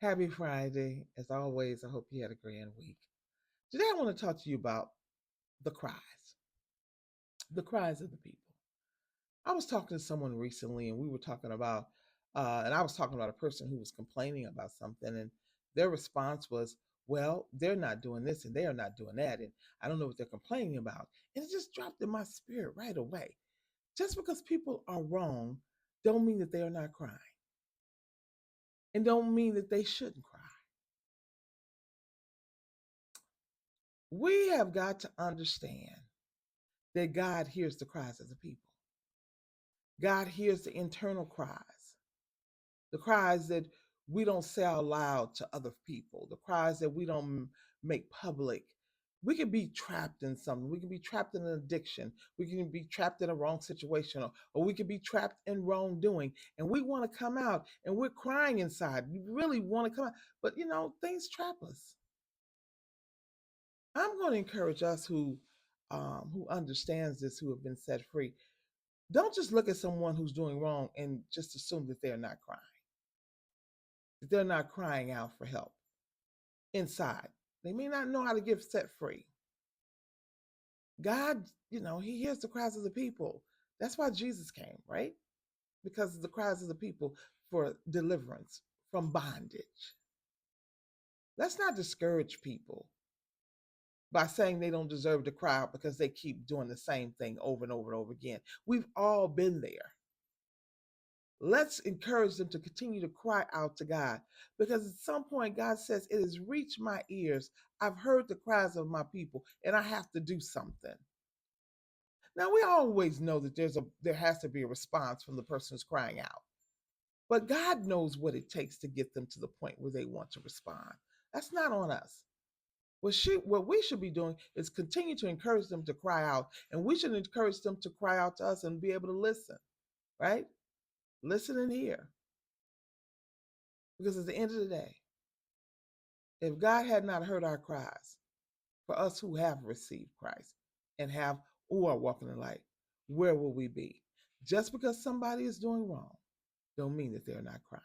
Happy Friday. As always, I hope you had a grand week. Today, I want to talk to you about the cries, the cries of the people. I was talking to someone recently, and we were talking about, and I was talking about a person who was complaining about something, and their response was, well, they're not doing this and they are not doing that, and I don't know what they're complaining about. And it just dropped in my spirit right away. Just because people are wrong, don't mean that they are not crying, and don't mean that they shouldn't cry. We have got to understand that God hears the cries of the people. God hears the internal cries, the cries that we don't say out loud to other people, the cries that we don't make public. We can be trapped in something. We can be trapped in an addiction. We can be trapped in a wrong situation, or we can be trapped in wrongdoing. And we want to come out and we're crying inside. We really want to come out. But things trap us. I'm going to encourage us who understands this, who have been set free. Don't just look at someone who's doing wrong and just assume that they're not crying, that they're not crying out for help inside. They may not know how to get set free. God, He hears the cries of the people. That's why Jesus came, right? Because of the cries of the people for deliverance from bondage. Let's not discourage people by saying they don't deserve to cry out because they keep doing the same thing over and over and over again. We've all been there. Let's encourage them to continue to cry out to God, because at some point God says, it has reached my ears. I've heard the cries of my people and I have to do something. Now, we always know that there has to be a response from the person who's crying out, but God knows what it takes to get them to the point where they want to respond. That's not on us. What we should be doing is continue to encourage them to cry out, and we should encourage them to cry out to us and be able to listen, right? Listen and hear. Because at the end of the day, if God had not heard our cries, for us who have received Christ and have who are walking in light, where will we be? Just because somebody is doing wrong, don't mean that they're not crying.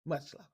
Much love.